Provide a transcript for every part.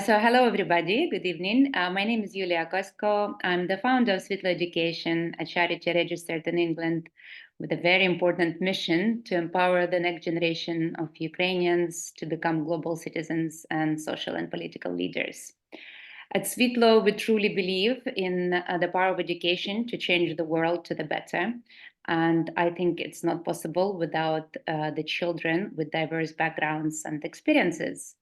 So hello, everybody. Good evening. My name is Yulia Kosko. I'm the founder of Svitlo Education, a charity registered in England with a very important mission to empower the next generation of Ukrainians to become global citizens and social and political leaders. At Svitlo, we truly believe in the power of education to change the world to the better. And I think it's not possible without the children with diverse backgrounds and experiences.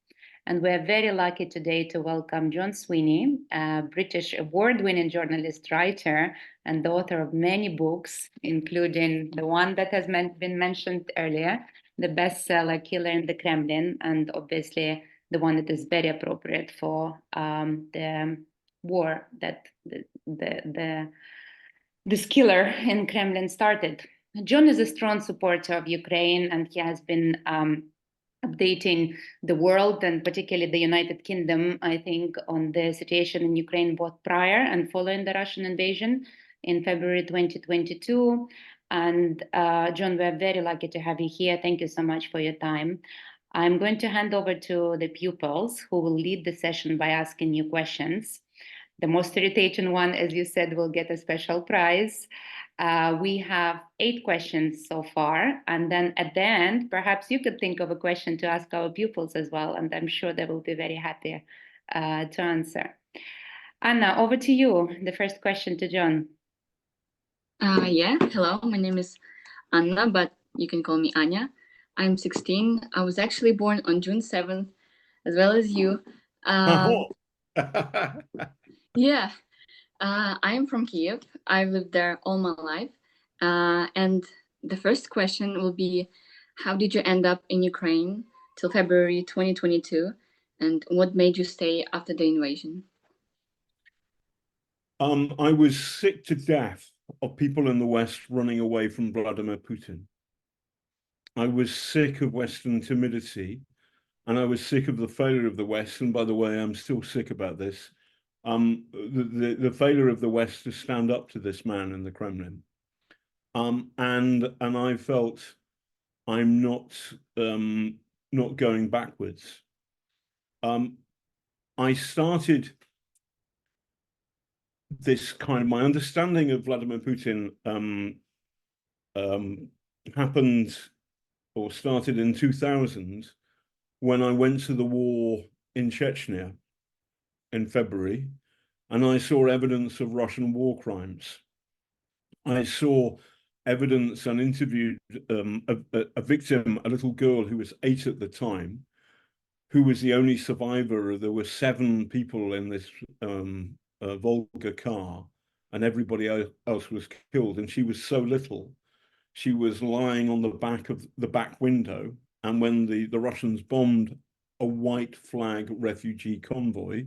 And we're very lucky today to welcome John Sweeney, a British award-winning journalist, writer, and the author of many books, including the one that has been mentioned earlier, the bestseller Killer in the Kremlin, and obviously the one that is very appropriate for the war that this killer in Kremlin started. John is a strong supporter of Ukraine, and he has been updating the world and particularly the United Kingdom, I think, on the situation in Ukraine both prior and following the Russian invasion in February 2022. And John, we're very lucky to have you here. Thank you so much for your time. I'm going to hand over to the pupils who will lead the session by asking you questions. The most irritating one, as you said, will get a special prize. We have 8 questions so far, and then at the end, perhaps you could think of a question to ask our pupils as well, and I'm sure they will be very happy to answer. Anna, over to you. The first question to John. Yeah, hello, my name is Anna, but you can call me Anya. I'm 16. I was actually born on June 7th, as well as you. Yeah, I'm from Kyiv. I've lived there all my life. And the first question will be, how did you end up in Ukraine till February 2022? And what made you stay after the invasion? I was sick to death of people in the West running away from Vladimir Putin. I was sick of Western timidity, and I was sick of the failure of the West. And by the way, I'm still sick about this. The failure of the West to stand up to this man in the Kremlin. And I felt I'm not going backwards. I started this kind of, my understanding of Vladimir Putin happened or started in 2000 when I went to the war in Chechnya in February, and I saw evidence of Russian war crimes. I saw evidence and interviewed a victim, a little girl who was 8 at the time, who was the only survivor. There were 7 people in this Volga car, and everybody else was killed. And she was so little, she was lying on the back of the back window. And when the Russians bombed a white flag refugee convoy,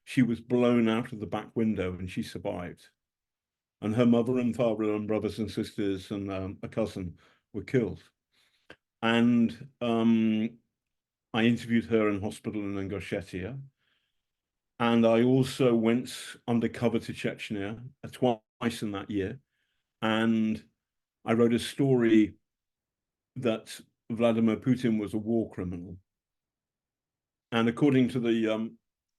she was blown out of the back window and she survived. And her mother and father and brothers and sisters and a cousin were killed. And I interviewed her in hospital in Ingushetia. And I also went undercover to Chechnya twice in that year. And I wrote a story that Vladimir Putin was a war criminal. And according to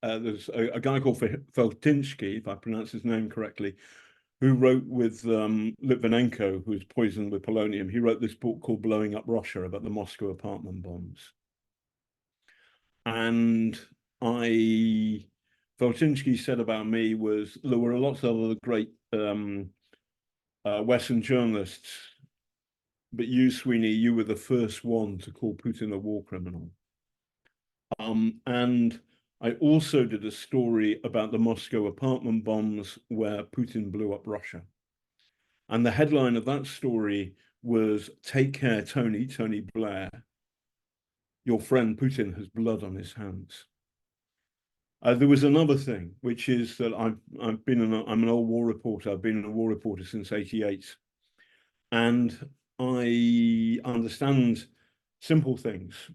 there's a guy called Feltinsky, if I pronounce his name correctly, who wrote with Litvinenko, who was poisoned with polonium. He wrote this book called Blowing Up Russia about the Moscow apartment bombs. And Feltinsky said about me was, there were lots of other great Western journalists, but you, Sweeney, you were the first one to call Putin a war criminal. And I also did a story about the Moscow apartment bombs where Putin blew up Russia. And the headline of that story was, "Take care, Tony Blair. Your friend Putin has blood on his hands." There was another thing, which is that I'm an old war reporter. I've been a war reporter since '88. And I understand simple things.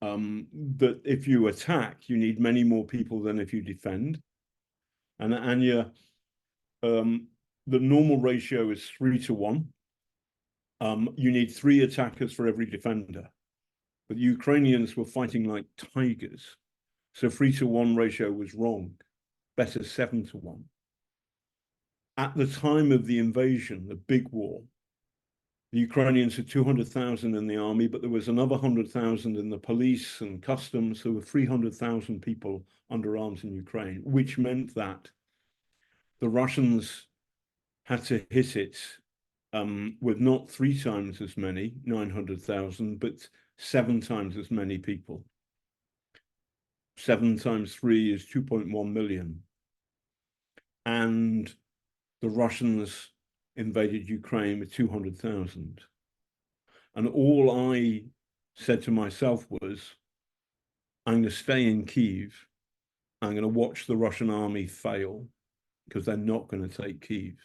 That if you attack, you need many more people than if you defend. And Anya, the normal ratio is 3 to 1. You need 3 attackers for every defender. But the Ukrainians were fighting like tigers. So 3-to-1 ratio was wrong, better 7-to-1. At the time of the invasion, the big war, the Ukrainians had 200,000 in the army, but there was another 100,000 in the police and customs. There were 300,000 people under arms in Ukraine, which meant that the Russians had to hit it with not 3 times as many, 900,000, but 7 times as many people. 7 times 3 is 2.1 million. And the Russians invaded Ukraine with 200,000. And all I said to myself was, I'm going to stay in Kyiv. I'm going to watch the Russian army fail because they're not going to take Kyiv.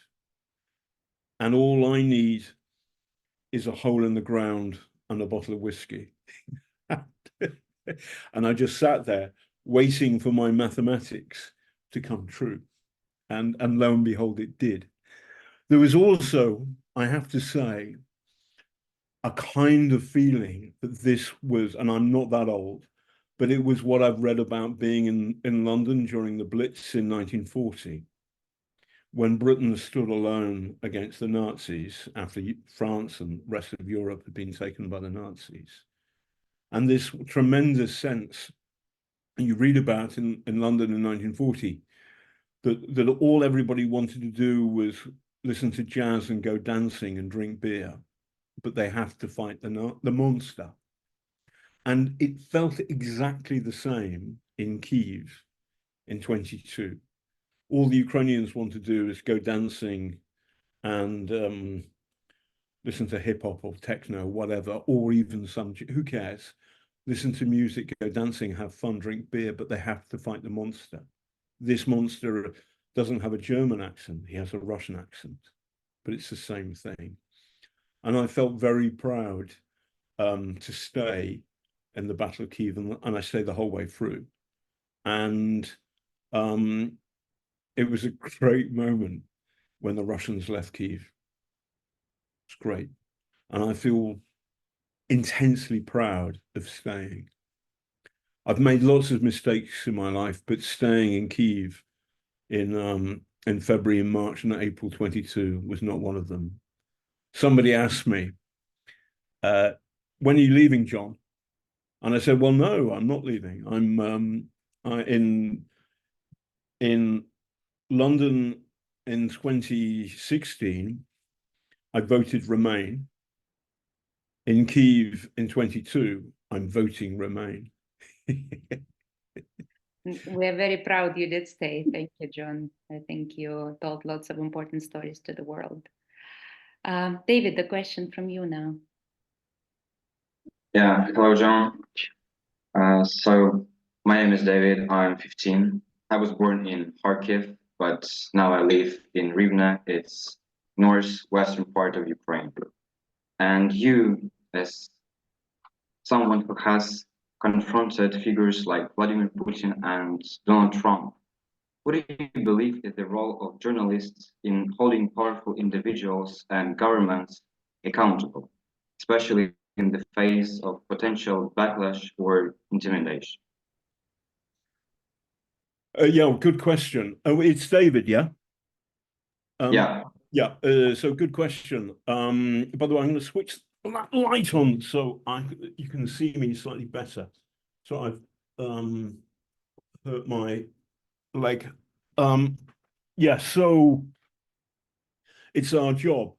And all I need is a hole in the ground and a bottle of whiskey. And I just sat there waiting for my mathematics to come true. And lo and behold, it did. There was also, I have to say, a kind of feeling that this was, and I'm not that old, but it was what I've read about being in London during the Blitz in 1940, when Britain stood alone against the Nazis after France and the rest of Europe had been taken by the Nazis. And this tremendous sense you read about in London in 1940, that all everybody wanted to do was listen to jazz and go dancing and drink beer, but they have to fight the monster. And it felt exactly the same in Kyiv in 22. All the Ukrainians want to do is go dancing and listen to hip hop or techno, whatever, or even some, who cares? Listen to music, go dancing, have fun, drink beer, but they have to fight the monster. This monster doesn't have a German accent, he has a Russian accent, but it's the same thing. And I felt very proud to stay in the Battle of Kyiv, and I stayed the whole way through. And it was a great moment when the Russians left Kyiv. It's great. And I feel intensely proud of staying. I've made lots of mistakes in my life, but staying in Kyiv in February and March and April 22 was not one of them. Somebody asked me, when are you leaving, John? And I said, well, no, I'm not leaving. I'm in London in 2016, I voted Remain. In Kyiv in 22, I'm voting Remain. We're very proud you did stay. Thank you, John. I think you told lots of important stories to the world. David, the question from you now. Yeah, hello, John. So my name is David. I'm 15. I was born in Kharkiv, but now I live in Rivne. It's northwestern part of Ukraine. And you, as someone who has confronted figures like Vladimir Putin and Donald Trump, what do you believe is the role of journalists in holding powerful individuals and governments accountable, especially in the face of potential backlash or intimidation? Yeah, good question. Oh, it's David, yeah? Yeah. Yeah, so good question. By the way, I'm going to switch that light on so you can see me slightly better. So I've hurt my leg. Yeah, so it's our job.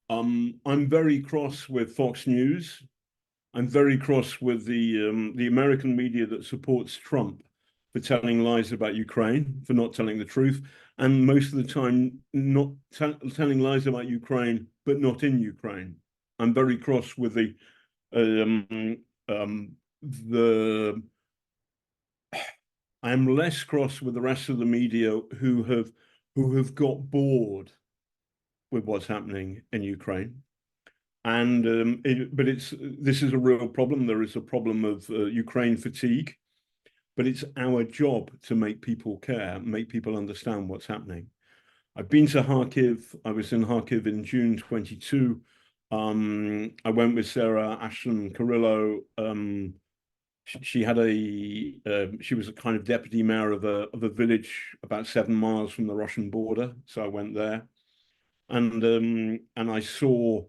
I'm very cross with Fox News. I'm very cross with the American media that supports Trump for telling lies about Ukraine, for not telling the truth, and most of the time not telling lies about Ukraine, but not in Ukraine. I'm very cross with I'm less cross with the rest of the media who have got bored with what's happening in Ukraine. And this is a real problem. There is a problem of Ukraine fatigue, but it's our job to make people care, make people understand what's happening. I've been to Kharkiv. I was in Kharkiv in June 22. I went with Sarah Ashton Carrillo she had she was a kind of deputy mayor of a village about 7 miles from the Russian border. So I went there, and I saw,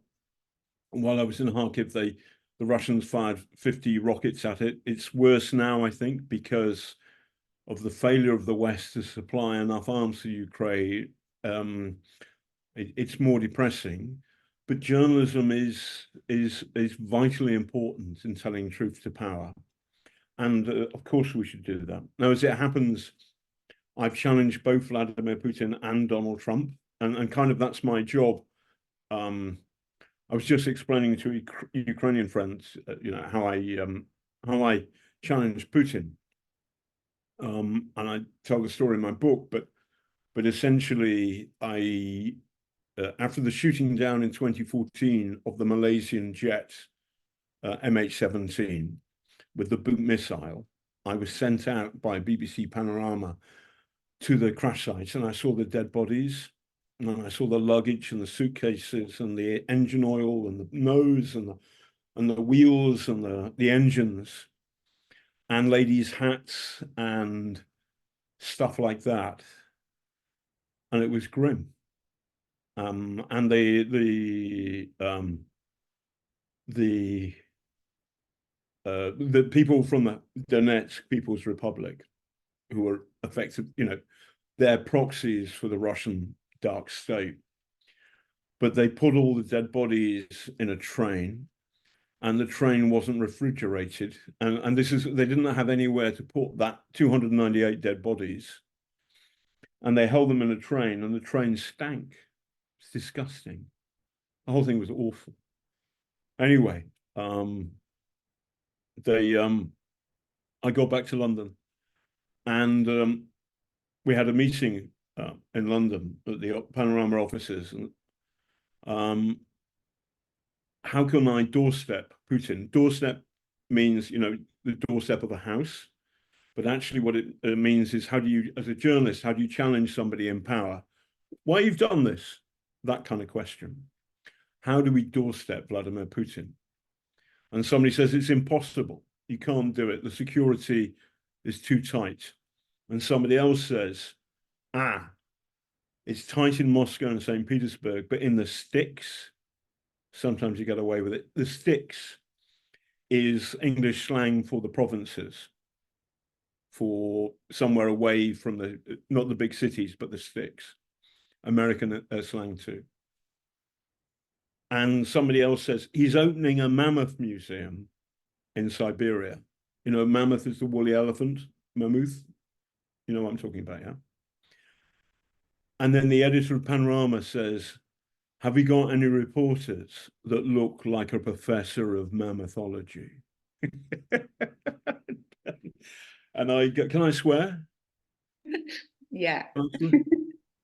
while I was in Kharkiv, the Russians fired 50 rockets at it. It's worse now, I think, because of the failure of the West to supply enough arms to Ukraine. It's more depressing, but journalism is vitally important in telling truth to power, and of course we should do that. Now, as it happens, I've challenged both Vladimir Putin and Donald Trump, and kind of that's my job. I was just explaining to Ukrainian friends, how I challenged Putin, and I tell the story in my book. But essentially, after the shooting down in 2014 of the Malaysian jet MH17 with the Boot missile, I was sent out by BBC Panorama to the crash site, and I saw the dead bodies, and I saw the luggage and the suitcases and the engine oil and the nose and the wheels and the engines and ladies' hats and stuff like that, and it was grim. And the people from the Donetsk People's Republic, who were affected, they're proxies for the Russian dark state. But they put all the dead bodies in a train, and the train wasn't refrigerated. And they didn't have anywhere to put that 298 dead bodies. And they held them in a train, and the train stank. It's disgusting. The whole thing was awful. Anyway, I got back to London, and we had a meeting in London at the Panorama offices. And how can I doorstep Putin? Doorstep means, the doorstep of a house. But actually what it means is, how do you, as a journalist, how do you challenge somebody in power? Why you've done this? That kind of question. How do we doorstep Vladimir Putin? And somebody says it's impossible. You can't do it. The security is too tight. And somebody else says, it's tight in Moscow and St. Petersburg, but in the sticks, sometimes you get away with it. The sticks is English slang for the provinces, for somewhere away from not the big cities, but the sticks. American slang too. And somebody else says he's opening a mammoth museum in Siberia. Mammoth is the woolly elephant, mammoth. You know what I'm talking about, yeah? And then the editor of Panorama says, have we got any reporters that look like a professor of mammothology? And I go, can I swear? Yeah.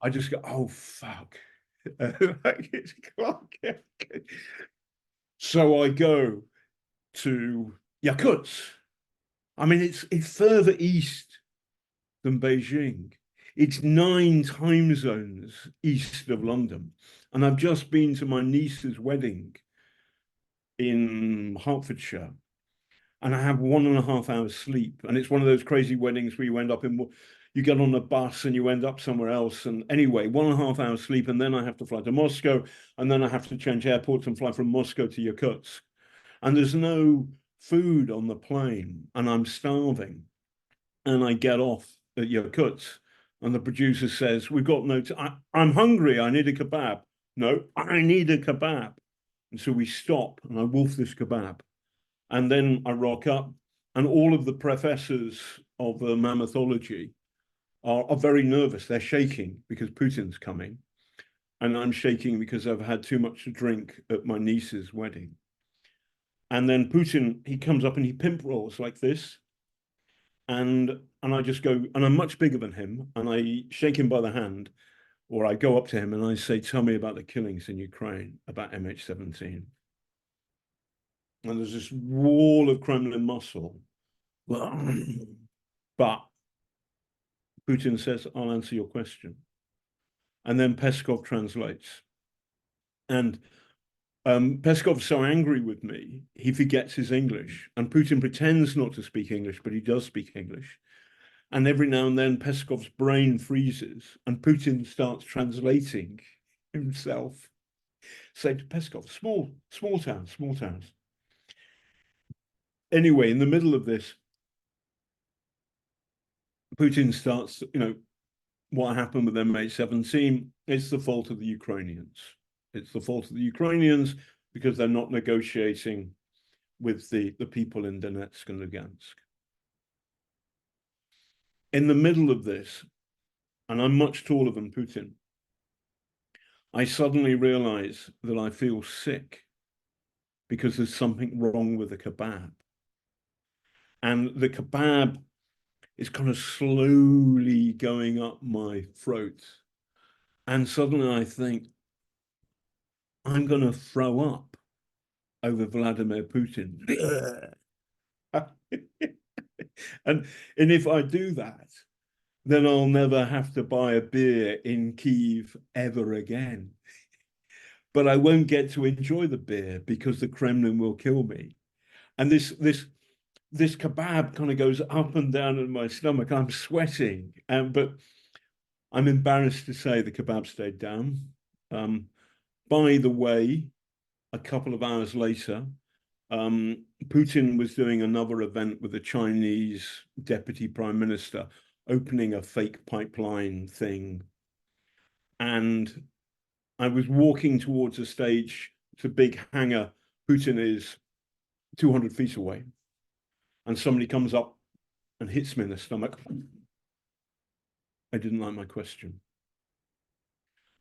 I just go, oh, fuck. So I go to Yakutsk. I mean, it's further east than Beijing. It's 9 time zones east of London. And I've just been to my niece's wedding in Hertfordshire. And I have 1.5 hours sleep. And it's one of those crazy weddings where you get on a bus and you end up somewhere else. And anyway, 1.5 hours sleep. And then I have to fly to Moscow. And then I have to change airports and fly from Moscow to Yakutsk. And there's no food on the plane. And I'm starving. And I get off at Yakutsk. And the producer says, we've got no time. I'm hungry. I need a kebab. No, I need a kebab. And so we stop and I wolf this kebab. And then I rock up, and all of the professors of mammothology are very nervous. They're shaking because Putin's coming. And I'm shaking because I've had too much to drink at my niece's wedding. And then Putin, he comes up and he pimp rolls like this. And I just go, and I'm much bigger than him. And I shake him by the hand, or I go up to him and I say, tell me about the killings in Ukraine, about MH17. And there's this wall of Kremlin muscle. But Putin says, I'll answer your question. And then Peskov translates. And Peskov's so angry with me, he forgets his English, and Putin pretends not to speak English, but he does speak English. And every now and then, Peskov's brain freezes, and Putin starts translating himself. Say to Peskov, small towns, small towns. Anyway, in the middle of this, Putin starts, what happened with MH17, it's the fault of the Ukrainians. It's the fault of the Ukrainians because they're not negotiating with the people in Donetsk and Lugansk. In the middle of this, and I'm much taller than Putin, I suddenly realize that I feel sick because there's something wrong with the kebab. And the kebab is kind of slowly going up my throat. And suddenly I think, I'm going to throw up over Vladimir Putin. and if I do that, then I'll never have to buy a beer in Kyiv ever again. But I won't get to enjoy the beer because the Kremlin will kill me. And this kebab kind of goes up and down in my stomach. I'm sweating, but I'm embarrassed to say the kebab stayed down. By the way, a couple of hours later, Putin was doing another event with the Chinese deputy prime minister, opening a fake pipeline thing. And I was walking towards a stage, it's a big hangar. Putin is 200 feet away. And somebody comes up and hits me in the stomach. I didn't like my question.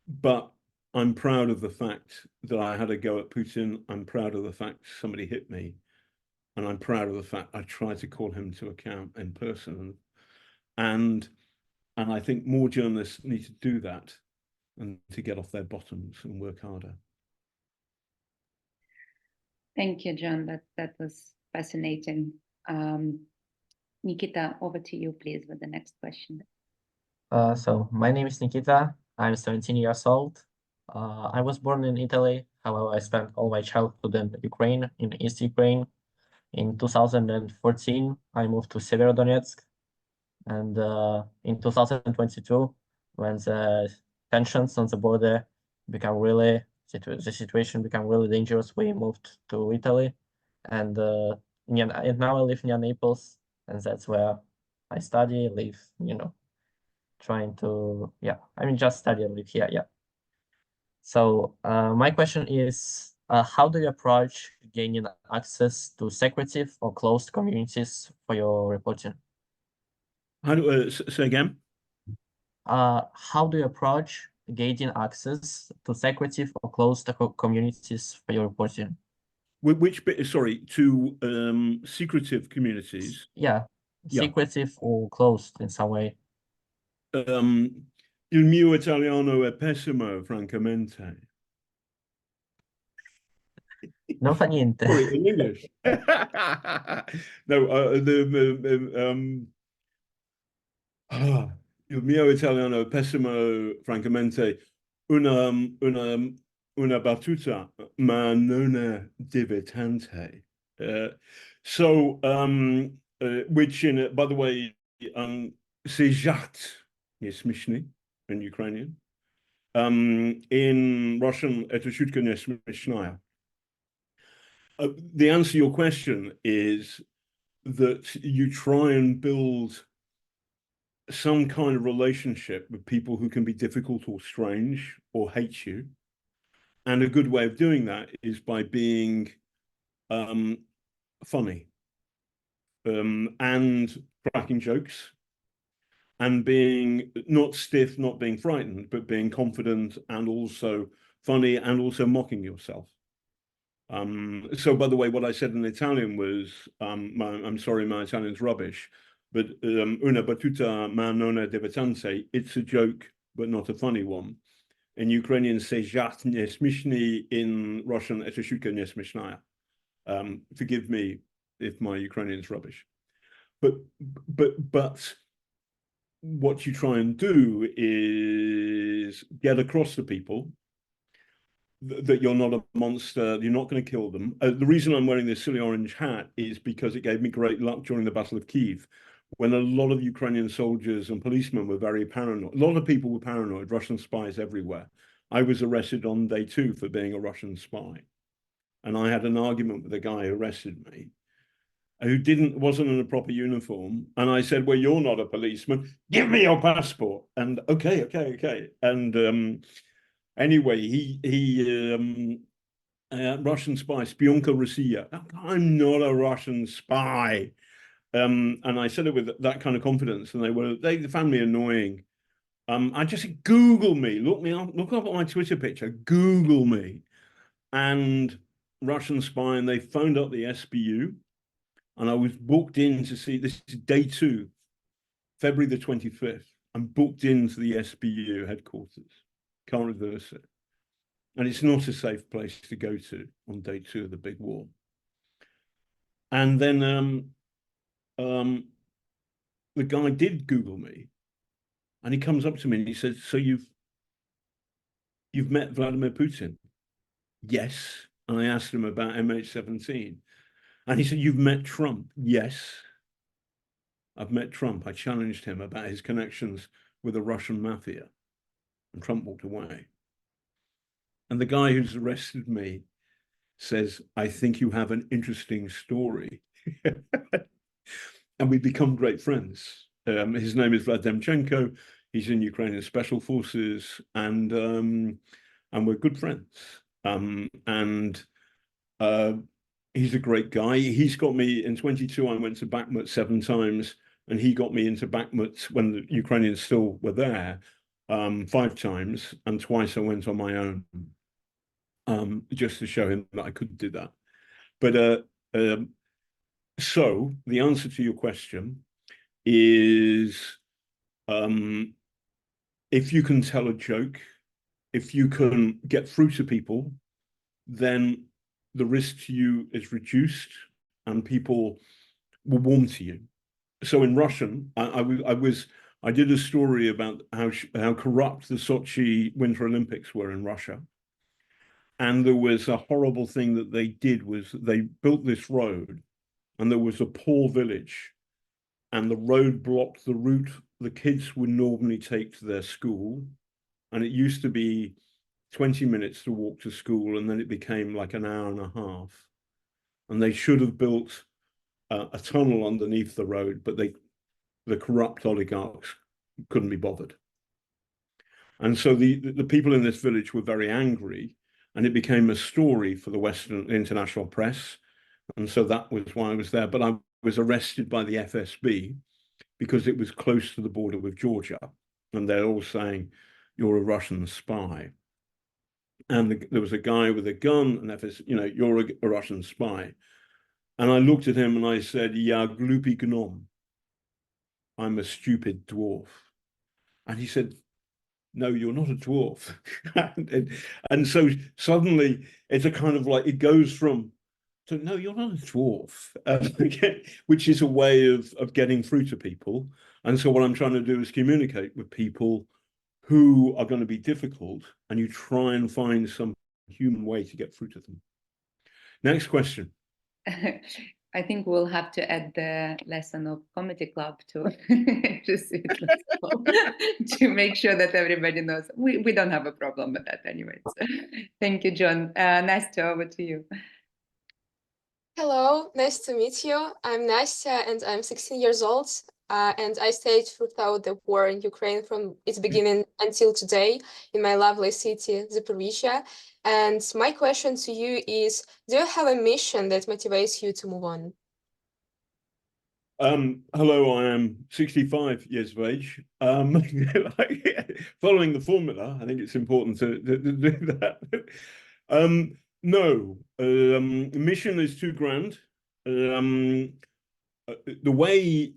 But I'm proud of the fact that I had a go at Putin. I'm proud of the fact somebody hit me. And I'm proud of the fact I tried to call him to account in person. And I think more journalists need to do that and to get off their bottoms and work harder. Thank you, John. That was fascinating. Nikita, over to you, please, with the next question. So my name is Nikita. I'm 17 years old. I was born in Italy. However, I spent all my childhood in Ukraine, in East Ukraine. In 2014, I moved to Severodonetsk. And in 2022, when the tensions on the border become really, the situation became really dangerous, we moved to Italy. And now I live near Naples, and that's where I study, live, trying to, just study and live here, yeah. So my question is, how do you approach gaining access to secretive or closed communities for your reporting? How do say again? How do you approach gaining access to secretive or closed communities for your reporting? Which bit? Sorry, to secretive communities. Yeah, Yeah. secretive or closed in some way. Il mio italiano è pessimo, francamente. Non fa niente. Sorry, in English. No, il mio italiano è pessimo, francamente. Una battuta, ma non è divertente. Which by the way, c'est żart, jest śmieszny in Ukrainian. In Russian, это шутка не смешная. The answer to your question is that you try and build some kind of relationship with people who can be difficult or strange or hate you. And a good way of doing that is by being funny and cracking jokes and being not stiff, not being frightened, but being confident and also funny and also mocking yourself. So, by the way, what I said in Italian was, I'm sorry, my Italian's rubbish, but una battuta ma non è divertente, it's a joke, but not a funny one. In Ukrainian, c'est żart nie śmieszny. In Russian, это шутка не смешная. Forgive me if my Ukrainian's rubbish. But what you try and do is get across to people that you're not a monster, you're not going to kill them. The reason I'm wearing this silly orange hat is because it gave me great luck during the Battle of Kyiv, when a lot of Ukrainian soldiers and policemen were very paranoid. A lot of people were paranoid, Russian spies everywhere. I was arrested on day 2 for being a Russian spy. And I had an argument with the guy who arrested me, who wasn't in a proper uniform. And I said, well, you're not a policeman. Give me your passport. And okay. And anyway, Russian spy, Spionka Russia. I'm not a Russian spy. And I said it with that kind of confidence, and they found me annoying. I just said, Google me, look me up, look up at my Twitter picture, Google me. And Russian spy, and they phoned up the SBU, and I was booked in to see, this is day 2, February the 25th. I'm booked into the SBU headquarters. Can't reverse it. And it's not a safe place to go to on day 2 of the big war. And then the guy did Google me, and he comes up to me and he says, so you've met Vladimir Putin? Yes. And I asked him about MH17. And he said, you've met Trump? Yes. I've met Trump. I challenged him about his connections with the Russian mafia. And Trump walked away. And the guy who's arrested me says, I think you have an interesting story. And we've become great friends. His name is Vladimchenko. He's in Ukrainian Special Forces, and we're good friends. He's a great guy. He's got me in 22. I went to Bakhmut 7 times, and he got me into Bakhmut when the Ukrainians still were there 5 times, and twice I went on my own, just to show him that I could do that. But so the answer to your question is, if you can tell a joke, if you can get through to people, then the risk to you is reduced and people will warm to you. So in Russian, I did a story about how corrupt the Sochi Winter Olympics were in Russia. And there was a horrible thing that they did, was they built this road, and there was a poor village, and the road blocked the route the kids would normally take to their school. And it used to be 20 minutes to walk to school, and then it became like an hour and a half. And they should have built a tunnel underneath the road, but the corrupt oligarchs couldn't be bothered. And so the people in this village were very angry, and it became a story for the Western international press. And so that was why I was there. But I was arrested by the FSB because it was close to the border with Georgia. And they're all saying, you're a Russian spy. And there was a guy with a gun, and you're a Russian spy. And I looked at him and I said, Ya glupi gnom. I'm a stupid dwarf. And he said, no, you're not a dwarf. and so suddenly it's a kind of like, it goes from, so no, you're not a dwarf, which is a way of getting through to people. And so what I'm trying to do is communicate with people who are going to be difficult, and you try and find some human way to get through to them. Next question. I think we'll have to add the lesson of comedy club to Svitlo, to make sure that everybody knows. We don't have a problem with that anyways. Thank you, John. Nastya, over to you. Hello, nice to meet you. I'm Nastya and I'm 16 years old. And I stayed throughout the war in Ukraine from its beginning until today in my lovely city, Zaporizhia. And my question to you is, do you have a mission that motivates you to move on? Hello, I am 65 years of age. Following the formula, I think it's important to do that. No, the mission is too grand. The way,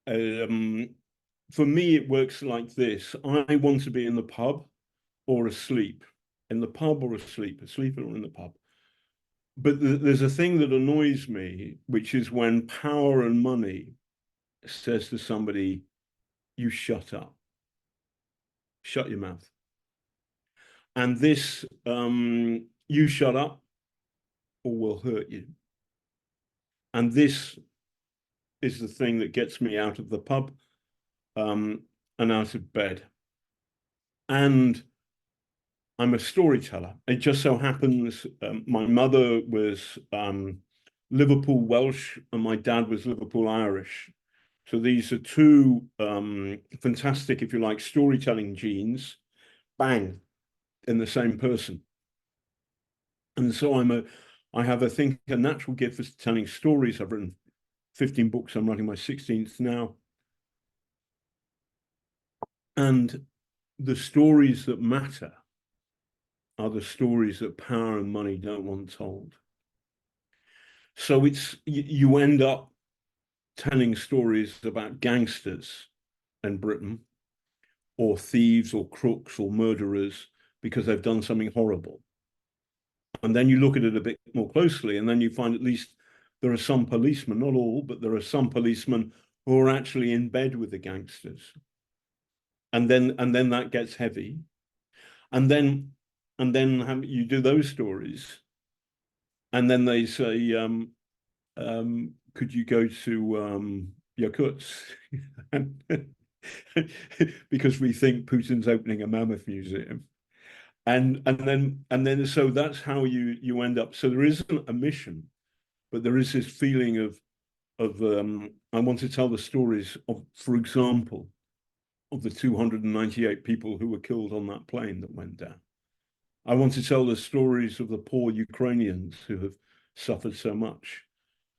for me, it works like this. I want to be in the pub or asleep. In the pub or asleep or in the pub. But there's a thing that annoys me, which is when power and money says to somebody, you shut up. Shut your mouth. And this, you shut up or we'll hurt you. And this is the thing that gets me out of the pub and out of bed. And I'm a storyteller. It just so happens my mother was Liverpool Welsh and my dad was Liverpool Irish. So these are two fantastic, if you like, storytelling genes, bang, in the same person. And so I have, I think, a natural gift for telling stories. I've written 15 books. I'm writing my 16th now. And the stories that matter are the stories that power and money don't want told. So it's, you end up telling stories about gangsters in Britain, or thieves or crooks or murderers because they've done something horrible. And then you look at it a bit more closely, and then you find at least there are some policemen, not all, but there are some policemen who are actually in bed with the gangsters. And then that gets heavy. And then you do those stories, and then they say, could you go to Yakutsk? Because we think Putin's opening a mammoth museum. And then so that's how you end up. So there isn't a mission, but there is this feeling of I want to tell the stories of, for example, of the 298 people who were killed on that plane that went down. I want to tell the stories of the poor Ukrainians who have suffered so much.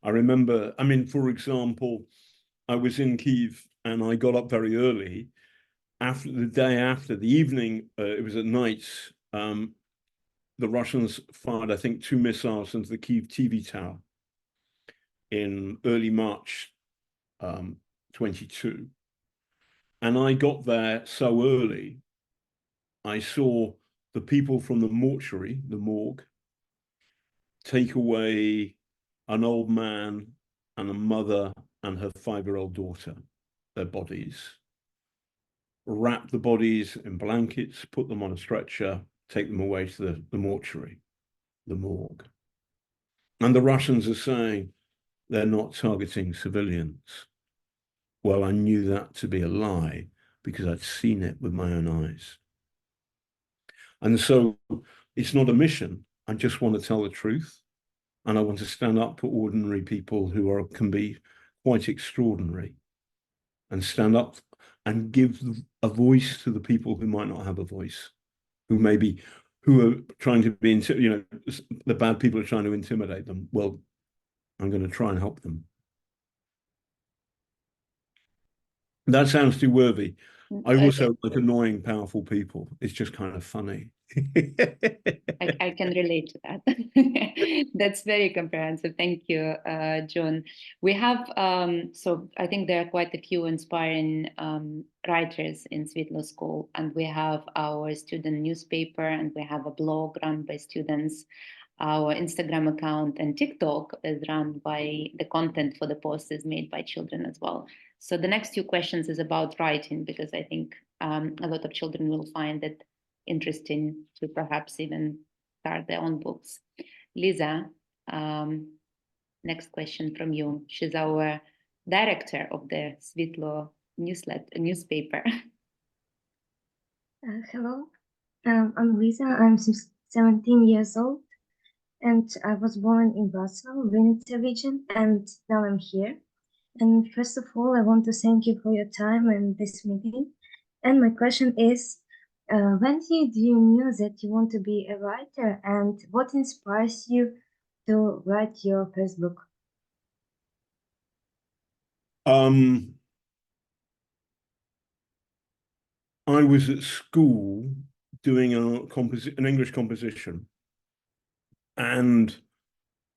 I remember, I mean, for example, I was in Kyiv and I got up very early. After the day after, the evening, it was at night, the Russians fired, I think, 2 missiles into the Kyiv TV tower in early March 22. And I got there so early, I saw the people from the mortuary, the morgue, take away an old man and a mother and her 5-year-old daughter, their bodies, wrap the bodies in blankets, put them on a stretcher, take them away to the mortuary, the morgue. And the Russians are saying they're not targeting civilians. Well, I knew that to be a lie because I'd seen it with my own eyes. And so it's not a mission. I just want to tell the truth. And I want to stand up for ordinary people who can be quite extraordinary, and stand up and give a voice to the people who might not have a voice, who are trying to be, the bad people are trying to intimidate them. Well, I'm going to try and help them. That sounds too worthy. I also like annoying, powerful people. It's just kind of funny. I can relate to that. That's very comprehensive. Thank you, John. We have, so I think there are quite a few inspiring writers in Svitlo School, and we have our student newspaper, and we have a blog run by students. Our Instagram account and TikTok is run by, the content for the post is made by children as well. So the next 2 questions is about writing, because I think a lot of children will find it interesting to perhaps even start their own books. Lisa, next question from you. She's our director of the Svitlo newspaper. Hello, I'm Lisa. I'm 17 years old, and I was born in Brussels, Vinnytsia region, and now I'm here. And first of all, I want to thank you for your time and this meeting. And my question is, when did you know that you want to be a writer, and what inspires you to write your first book? I was at school doing an English composition, and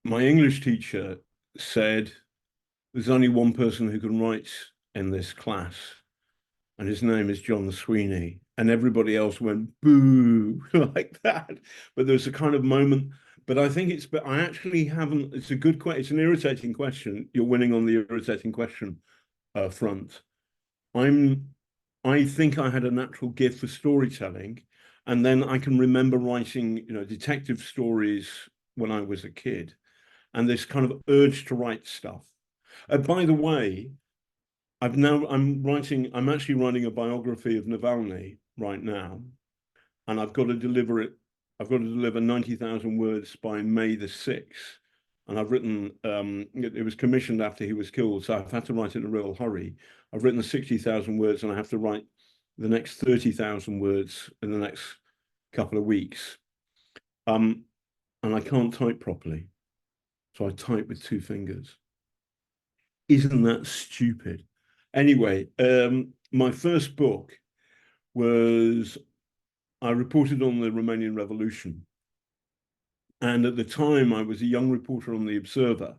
my English teacher said, there's only one person who can write in this class, and his name is John Sweeney. And everybody else went boo like that. But there's a kind of moment, but I think I actually haven't, it's a good question. It's an irritating question. You're winning on the irritating question front. I think I had a natural gift for storytelling, And then I can remember writing, you know, detective stories when I was a kid, and this kind of urge to write stuff. By the way, I'm actually writing a biography of Navalny right now, and I've got to deliver it. I've got to deliver 90,000 words by May the 6th. And I've written, it was commissioned after he was killed, so I've had to write it in a real hurry. I've written 60,000 words, and I have to write the next 30,000 words in the next couple of weeks. And I can't type properly, so I type with 2 fingers. Isn't that stupid? Anyway, my first book was, I reported on the Romanian Revolution. And at the time, I was a young reporter on The Observer,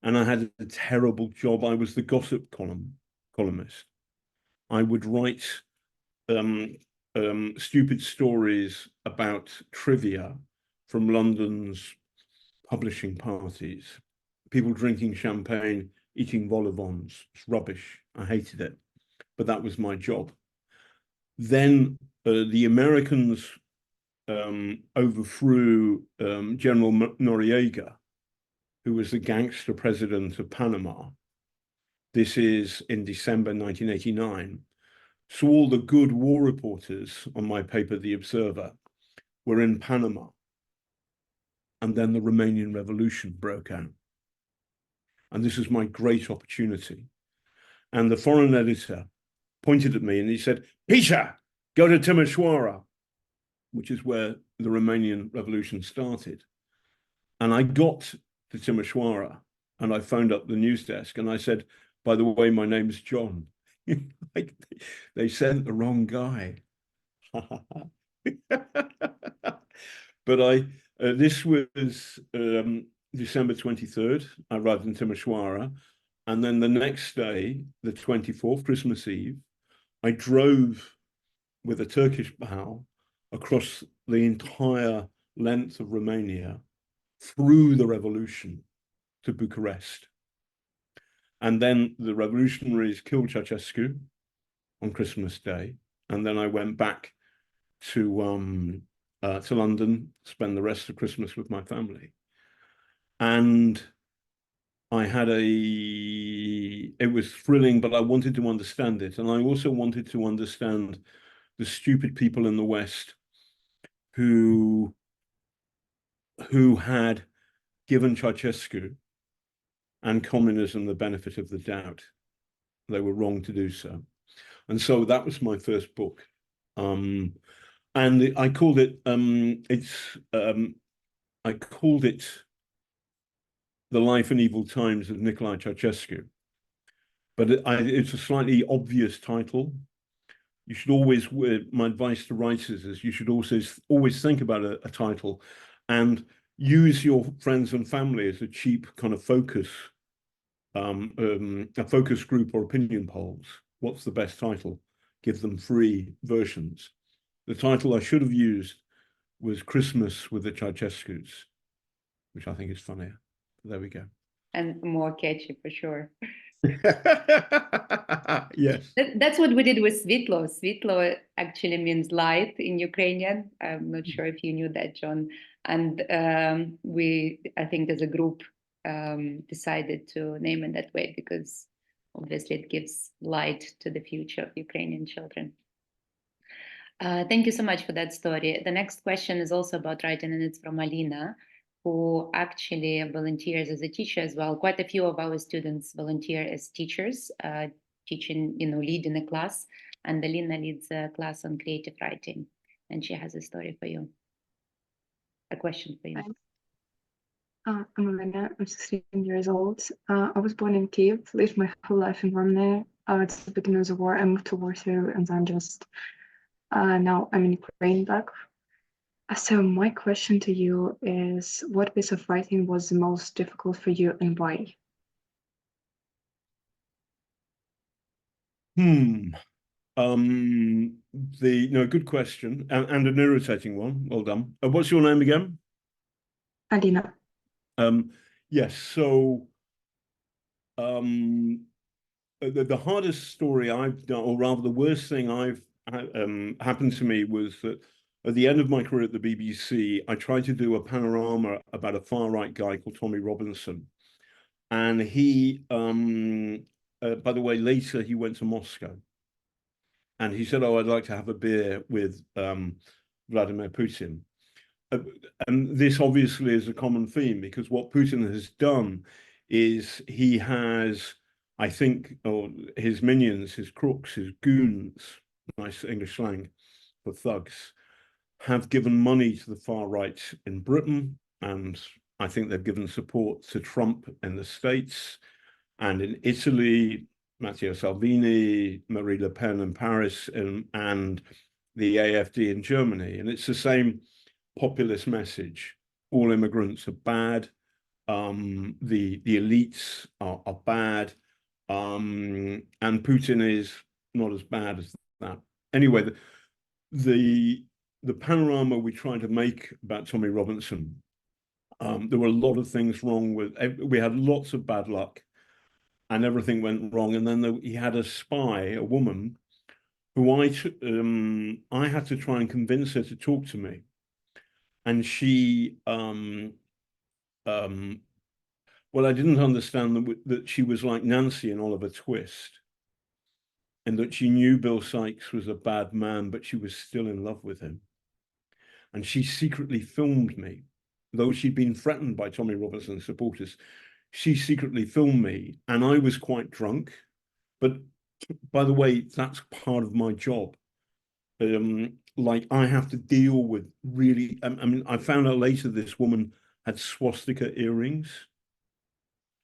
and I had a terrible job. I was the gossip columnist. I would write stupid stories about trivia from London's publishing parties, people drinking champagne, eating vol au vents. It's rubbish. I hated it, but that was my job. Then the Americans overthrew General Noriega, who was the gangster president of Panama. This is in December 1989. So all the good war reporters on my paper, The Observer, were in Panama. And then the Romanian Revolution broke out. And this was my great opportunity. And the foreign editor pointed at me and he said, "Peter, go to Timișoara," which is where the Romanian Revolution started. And I got to Timișoara and I phoned up the news desk and I said, "By the way, my name's John." They sent the wrong guy. But this was December 23rd. I arrived in Timișoara. And then the next day, the 24th, Christmas Eve, I drove with a Turkish pal across the entire length of Romania through the revolution to Bucharest. And then the revolutionaries killed Ceausescu on Christmas Day. And then I went back to London, spend the rest of Christmas with my family. And it was thrilling, but I wanted to understand it. And I also wanted to understand the stupid people in the West who had given Ceausescu and communism the benefit of the doubt. They were wrong to do so. And so that was my first book. And I called it, The Life and Evil Times of Nicolae Ceausescu. But it's a slightly obvious title. You should always, my advice to writers is you should also always think about a title and use your friends and family as a cheap kind of focus, a focus group or opinion polls. What's the best title? Give them free versions. The title I should have used was Christmas with the Ceausescus, which I think is funnier. There we go. And more catchy for sure. Yes. That's what we did with Svitlo. Svitlo actually means light in Ukrainian. I'm not sure if you knew that, John. And I think as a group, decided to name it that way because obviously it gives light to the future of Ukrainian children. Thank you so much for that story. The next question is also about writing, and it's from Alina, who actually volunteers as a teacher as well. Quite a few of our students volunteer as teachers, teaching, leading a class. And Alina leads a class on creative writing, and she has a story for you, a question for you. Thanks. I'm Alina, I'm 16 years old. I was born in Kyiv, lived my whole life in Romania. At the beginning of the war, I moved to Warsaw, and then now I'm in Ukraine back. So my question to you is, what piece of writing was the most difficult for you and why? Good question and an irritating one. Well done. What's your name again? Alina. Yes. So the hardest story I've done, or rather the worst thing I've happened to me was that at the end of my career at the BBC, I tried to do a panorama about a far-right guy called Tommy Robinson. And he, by the way, later he went to Moscow. And he said, oh, I'd like to have a beer with Vladimir Putin. And this obviously is a common theme, because what Putin has done is he has, I think, or his minions, his crooks, his goons, nice English slang for thugs, have given money to the far right in Britain, and I think they've given support to Trump in the States, and in Italy, Matteo Salvini, Marie Le Pen in Paris, and the AfD in Germany. And it's the same populist message. All immigrants are bad. The elites are bad. And Putin is not as bad as that. Anyway, the panorama we tried to make about Tommy Robinson, there were a lot of things wrong with, we had lots of bad luck and everything went wrong. And then he had a spy, a woman, who I had to try and convince her to talk to me. And she, well, I didn't understand that she was like Nancy in Oliver Twist, and that she knew Bill Sikes was a bad man, but she was still in love with him. And she secretly filmed me, though she'd been threatened by Tommy Robinson's supporters. She secretly filmed me, and I was quite drunk. But by the way, that's part of my job. Like, I have to deal with really, I mean, I found out later this woman had swastika earrings.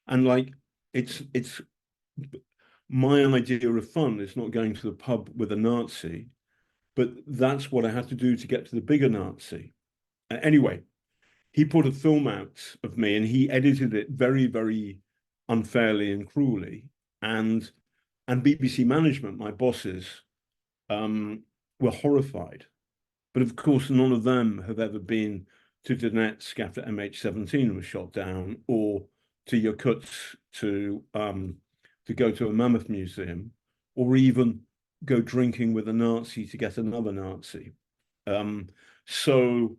And like, it's my idea of fun is not going to the pub with a Nazi, but that's what I had to do to get to the bigger Nazi. Anyway, he put a film out of me and he edited it very, very unfairly and cruelly. And BBC management, my bosses, were horrified. But of course, none of them have ever been to Donetsk after MH17 was shot down, or to Yakutsk to go to a mammoth museum, or even go drinking with a Nazi to get another Nazi. So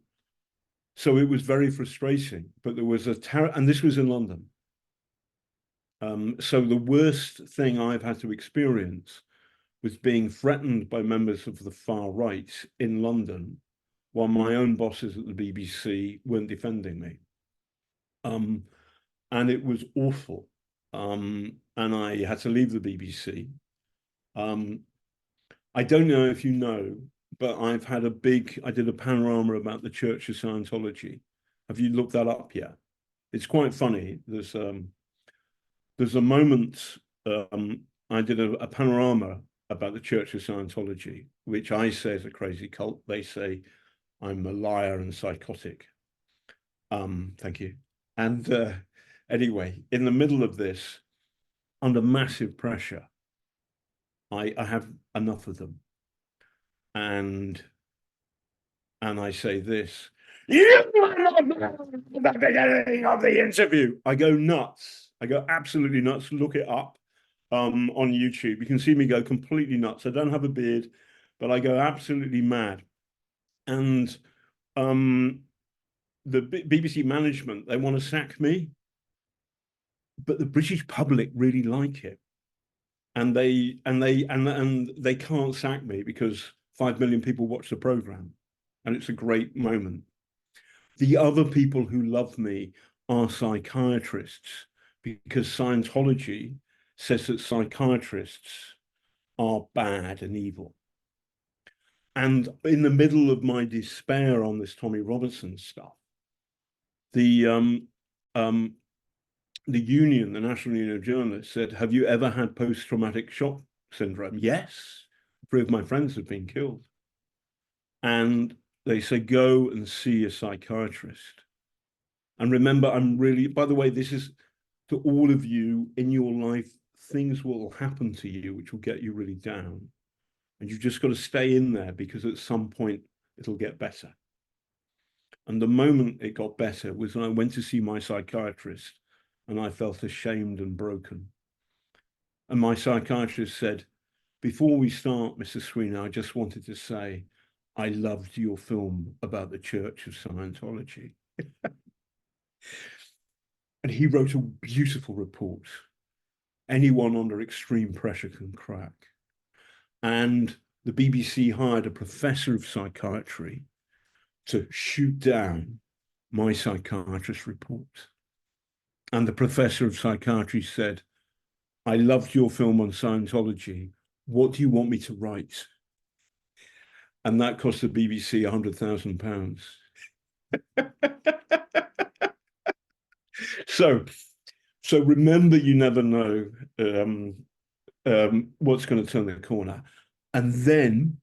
it was very frustrating, but there was and this was in London. So the worst thing I've had to experience was being threatened by members of the far right in London, while my own bosses at the BBC weren't defending me. And it was awful. And I had to leave the BBC. I don't know if you know, but I did a panorama about the Church of Scientology. Have you looked that up yet? It's quite funny. There's a moment, I did a panorama about the Church of Scientology, which I say is a crazy cult. They say I'm a liar and psychotic. Thank you. And anyway, in the middle of this, under massive pressure, I have enough of them. And I say this, you are not the beginning of the interview. I go nuts. I go absolutely nuts. Look it up on YouTube. You can see me go completely nuts. I don't have a beard, but I go absolutely mad. And the BBC management, they want to sack me, but the British public really like it. And they can't sack me because 5 million people watch the program, and it's a great moment. The other people who love me are psychiatrists, because Scientology says that psychiatrists are bad and evil. And in the middle of my despair on this Tommy Robinson stuff, the union, the National Union of Journalists, said, have you ever had post-traumatic shock syndrome? Yes, 3 of my friends have been killed. And they say, go and see a psychiatrist. And remember, by the way, this is to all of you in your life, things will happen to you which will get you really down. And you've just got to stay in there, because at some point it'll get better. And the moment it got better was when I went to see my psychiatrist, and I felt ashamed and broken. And my psychiatrist said, before we start, Mr. Sweeney, I just wanted to say, I loved your film about the Church of Scientology. And he wrote a beautiful report. Anyone under extreme pressure can crack. And the BBC hired a professor of psychiatry to shoot down my psychiatrist report. And the professor of psychiatry said, I loved your film on Scientology. What do you want me to write? And that cost the BBC £100,000. So remember, you never know what's going to turn the corner. And then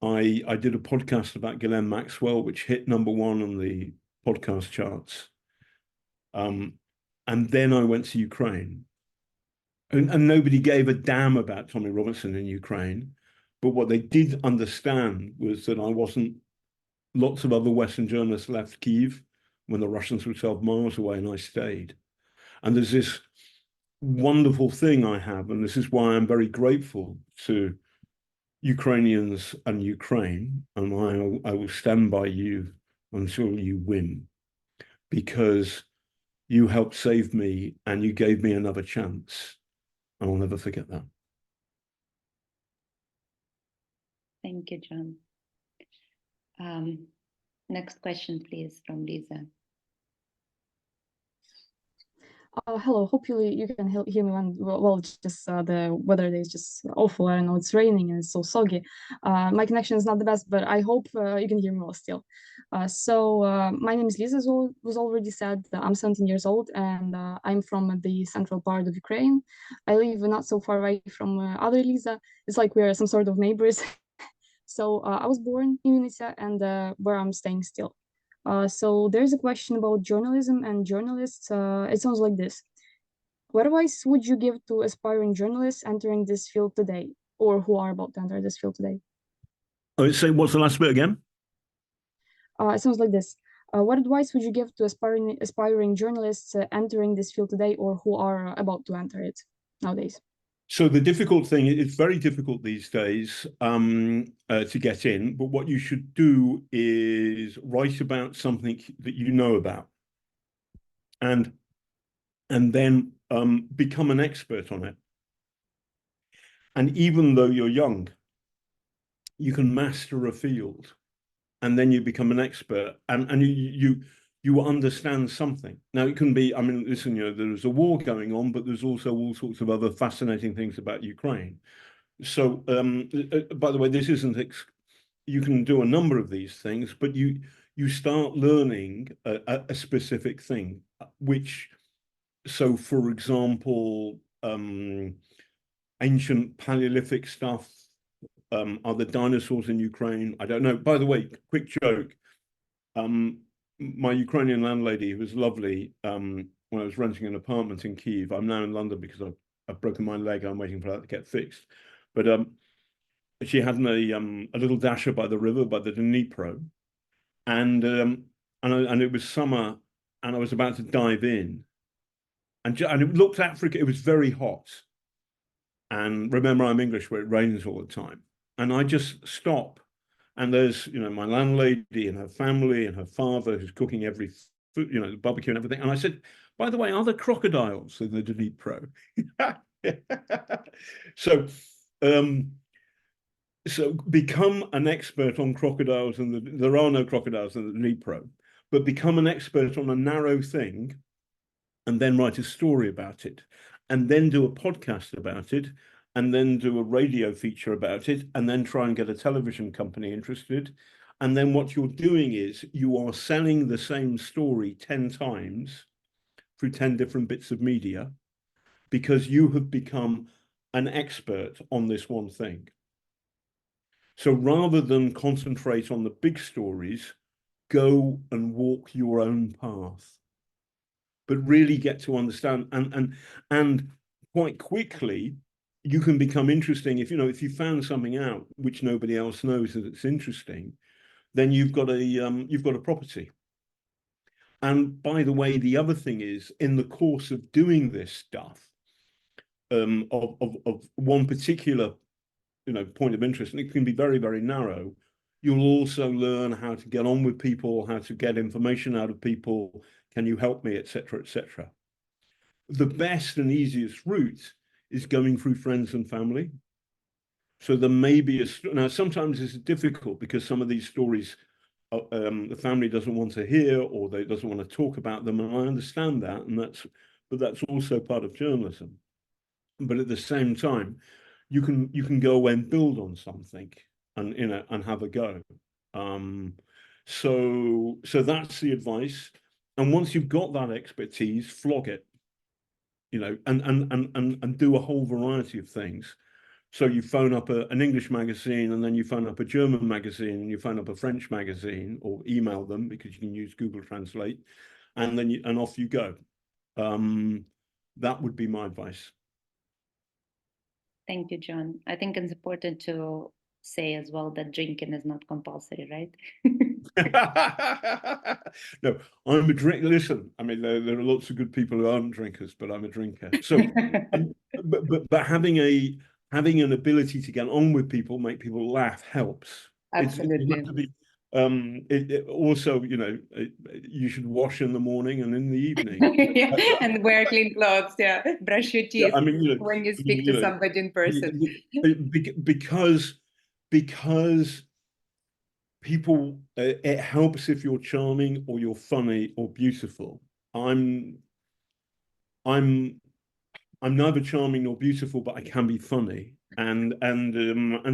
I did a podcast about Ghislaine Maxwell, which hit #1 on the podcast charts. And then I went to Ukraine. And nobody gave a damn about Tommy Robinson in Ukraine. But what they did understand was that I wasn't, lots of other Western journalists left Kyiv when the Russians were 12 miles away, and I stayed. And there's this wonderful thing I have, and this is why I'm very grateful to Ukrainians and Ukraine, and I will stand by you until you win, because you helped save me and you gave me another chance. And I'll never forget that. Thank you, John. Next question, please, from Lisa. Hello, hopefully you can hear me well. Just the weather is just awful. I don't know, it's raining and it's so soggy. My connection is not the best, but I hope you can hear me well still. My name is Lisa, as was already said. I'm 17 years old, and I'm from the central part of Ukraine. I live not so far away from other Lisa. It's like we're some sort of neighbors. So I was born in Unisa, and where I'm staying still. So there's a question about journalism and journalists. It sounds like this. What advice would you give to aspiring journalists entering this field today, or who are about to enter this field today? Oh, say what's the last bit again? It sounds like this. What advice would you give to aspiring journalists entering this field today, or who are about to enter it nowadays? So the difficult thing, it's very difficult these days to get in, but what you should do is write about something that you know about, and then become an expert on it. And even though you're young, you can master a field, and then you become an expert, and you understand something. Now, it can be, I mean, listen, there's a war going on, but there's also all sorts of other fascinating things about Ukraine. So, by the way, this isn't, you can do a number of these things, but you start learning a specific thing, which, so for example, ancient Paleolithic stuff, are the dinosaurs in Ukraine? I don't know. By the way, quick joke. My Ukrainian landlady, who was lovely, when I was renting an apartment in Kyiv, I'm now in London because I've broken my leg. I'm waiting for that to get fixed. But she had a little dasher by the river, by the Dnipro, and it was summer, and I was about to dive in, and it looked Africa. It was very hot, and remember, I'm English, where it rains all the time, and I just stop. And there's, my landlady and her family and her father who's cooking every food, the barbecue and everything. And I said, by the way, are there crocodiles in the Dnipro? So become an expert on crocodiles, and there are no crocodiles in the Dnipro, but become an expert on a narrow thing, and then write a story about it, and then do a podcast about it, and then do a radio feature about it, and then try and get a television company interested. And then what you're doing is you are selling the same story 10 times through 10 different bits of media, because you have become an expert on this one thing. So rather than concentrate on the big stories, go and walk your own path, but really get to understand, and quite quickly, you can become interesting. If you found something out which nobody else knows that it's interesting, then you've got a property. And by the way, the other thing is, in the course of doing this stuff, of one particular point of interest, and it can be very, very narrow. You'll also learn how to get on with people, how to get information out of people. Can you help me, etc., etc. The best and easiest route is going through friends and family. So there may be now sometimes it's difficult because some of these stories the family doesn't want to hear, or they doesn't want to talk about them, and I understand that, but that's also part of journalism. But at the same time, you can go away and build on something and and have a go. So that's the advice. And once you've got that expertise, flog it, and do a whole variety of things. So you phone up an English magazine, and then you phone up a German magazine, and you phone up a French magazine, or email them because you can use Google Translate, and then off you go. That would be my advice. Thank you, John. I think it's important to say as well that drinking is not compulsory, right? No, I'm a drinker. Listen, I mean, there are lots of good people who aren't drinkers, but I'm a drinker. So, but having an ability to get on with people, make people laugh, helps. Absolutely. Also, you should wash in the morning and in the evening. Yeah, and wear clean clothes. Yeah, brush your teeth. Yeah, I mean, when you speak to somebody in person. Because people, it helps if you're charming or you're funny or beautiful. I'm neither charming nor beautiful, but I can be funny, and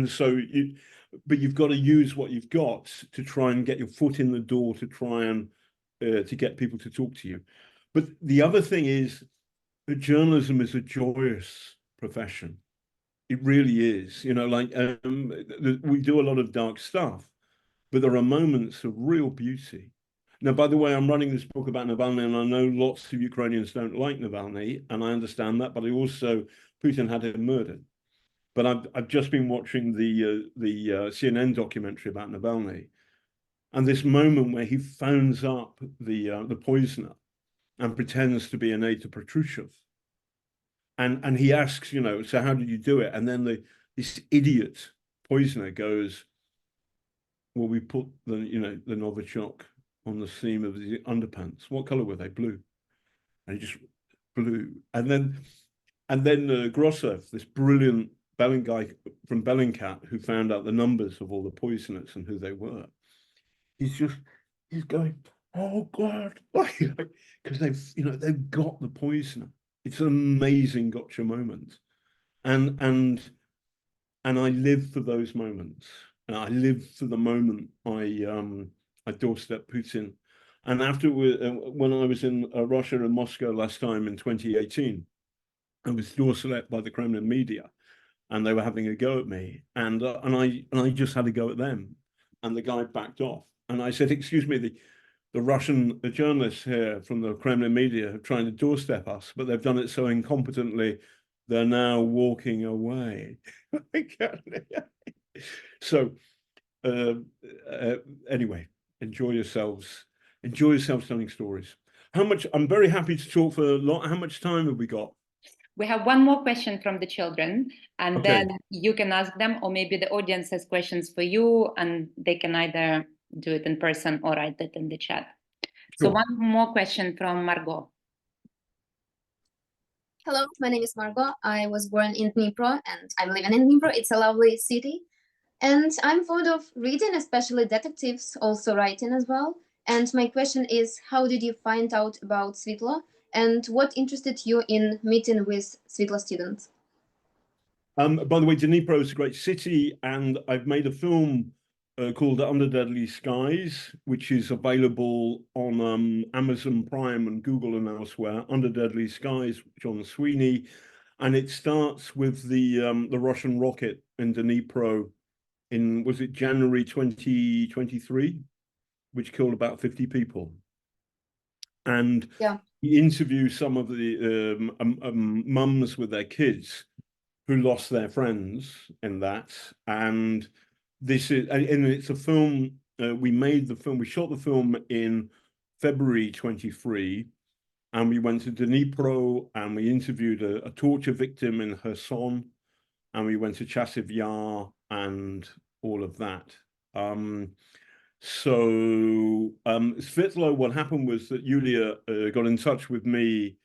so but you've got to use what you've got to try and get your foot in the door, to try and to get people to talk to you. But the other thing is that journalism is a joyous profession. It really is. We do a lot of dark stuff, but there are moments of real beauty. Now, by the way, I'm running this book about Navalny, and I know lots of Ukrainians don't like Navalny, and I understand that, but Putin had him murdered. But I've just been watching the CNN documentary about Navalny, and this moment where he phones up the poisoner and pretends to be an aide to Patrushev, and he asks, so how did you do it? And then this idiot poisoner goes, well, we put the Novichok on the seam of the underpants. What color were they? Blue. And he just blue. And then Grossev, this brilliant guy from Bellingcat, who found out the numbers of all the poisoners and who they were, he's going, oh God, because they've got the poisoner. It's an amazing gotcha moment, and I live for those moments. And I live for the moment I doorstep Putin. And after when I was in Russia and Moscow last time in 2018, I was doorstepped by the Kremlin media, and they were having a go at me, and I just had a go at them, and the guy backed off, and I said, "Excuse me, the journalists here from the Kremlin media are trying to doorstep us, but they've done it so incompetently, they're now walking away." So anyway, enjoy yourselves telling stories. I'm very happy to talk for a lot. How much time have we got? We have one more question from the children, and Okay. then you can ask them, or maybe the audience has questions for you, and they can either do it in person or write it in the chat. Sure. So one more question from Margot. Hello, my name is Margot. I was born in Dnipro and I'm living in Dnipro. It's a lovely city. And I'm fond of reading, especially detectives, also writing as well. And my question is, how did you find out about Svitlo? And what interested you in meeting with Svitlo students? By the way, Dnipro is a great city, and I've made a film called Under Deadly Skies, which is available on Amazon Prime and Google and elsewhere. Under Deadly Skies, John Sweeney, and it starts with the Russian rocket in Dnipro in, was it January 2023, which killed about 50 people. And yeah, we interview some of the mums with their kids who lost their friends in that, and it's a film. We shot the film in February 23, and we went to Dnipro and we interviewed a torture victim in Kherson, and we went to Chasiv Yar and all of that. Svitlo, what happened was that Yulia got in touch with me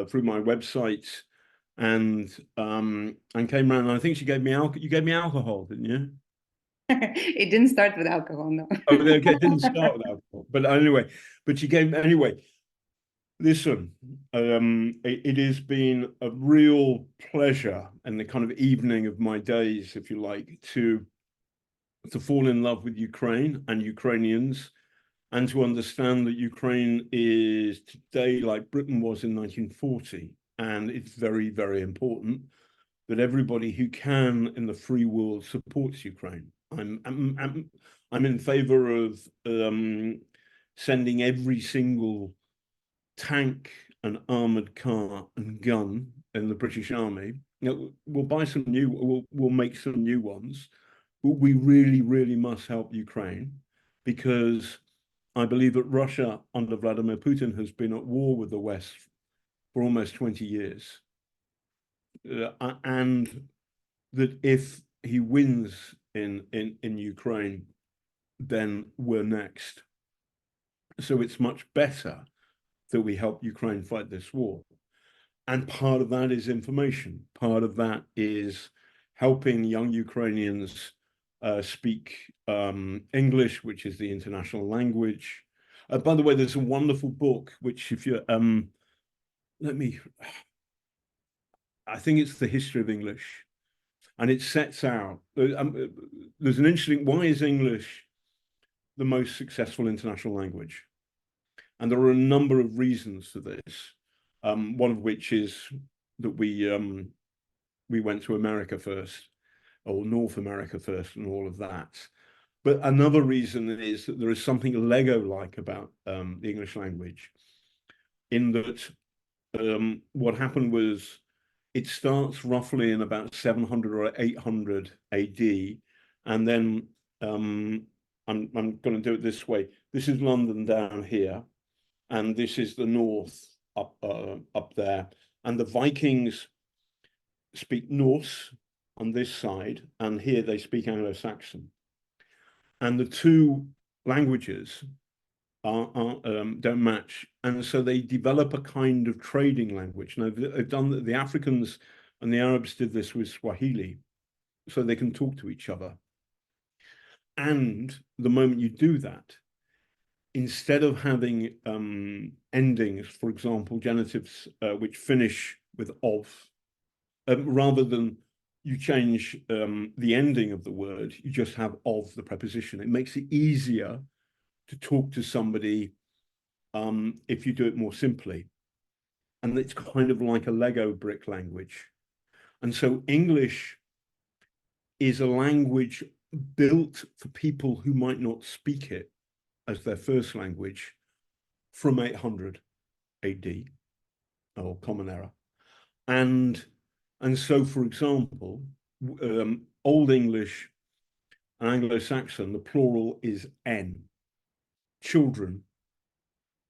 through my website and came around. And I think she gave me you gave me alcohol, didn't you? It didn't start with alcohol, no. Oh, okay, it didn't start with alcohol, but anyway, she gave anyway. Listen, it has been a real pleasure and the kind of evening of my days, if you like, to fall in love with Ukraine and Ukrainians, and to understand that Ukraine is today like Britain was in 1940, and it's very, very important that everybody who can in the free world supports Ukraine. I'm in favor of sending every single tank and armored car and gun in the British Army. You know, we'll buy some new, we'll make some new ones, but we really, really must help Ukraine, because I believe that Russia under Vladimir Putin has been at war with the West for almost 20 years. And that if he wins in Ukraine, then we're next. So it's much better that we help Ukraine fight this war. And part of that is information. Part of that is helping young Ukrainians speak English, which is the international language. By the way, there's a wonderful book, which if you, I think it's The History of English. And it sets out, there's an interesting, why is English the most successful international language? And there are a number of reasons for this. One of which is that we went to America first, or North America first, and all of that. But another reason is that there is something Lego-like about the English language, in that what happened was it starts roughly in about 700 or 800 AD, and then I'm going to do it this way. This is London down here, and this is the north up there, and the Vikings speak Norse on this side, and here they speak Anglo-Saxon, and the two languages don't match, and so they develop a kind of trading language. Now they've done the Africans and the Arabs did this with Swahili, so they can talk to each other. And the moment you do that, instead of having endings, for example, genitives which finish with of, rather than you change the ending of the word, you just have of the preposition. It makes it easier to talk to somebody if you do it more simply. And it's kind of like a Lego brick language. And so English is a language built for people who might not speak it as their first language from 800 AD, or Common Era. And so, for example, Old English and Anglo-Saxon, the plural is N. Children,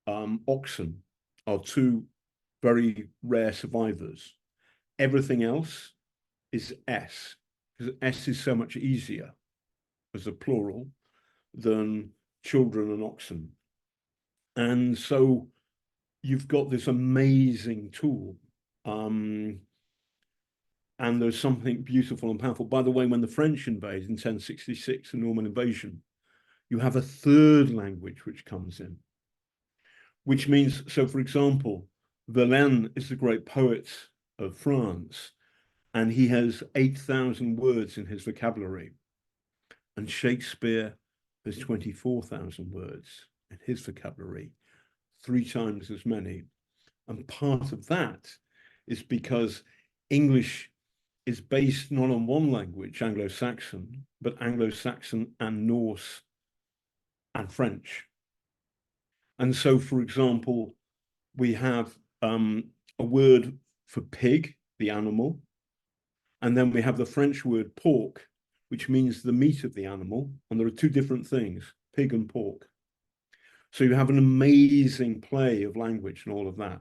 oxen are two very rare survivors. Everything else is S, because S is so much easier as a plural than children and oxen. And so you've got this amazing tool. And there's something beautiful and powerful. By the way, when the French invade in 1066, the Norman invasion, you have a third language which comes in, which means, so for example, Verlaine is the great poet of France, and he has 8,000 words in his vocabulary. And Shakespeare has 24,000 words in his vocabulary, 3 times as many. And part of that is because English is based not on one language, Anglo-Saxon, but Anglo-Saxon and Norse and French. And so, for example, we have a word for pig, the animal, and then we have the French word pork, which means the meat of the animal, and there are 2 different things, pig and pork. So you have an amazing play of language and all of that.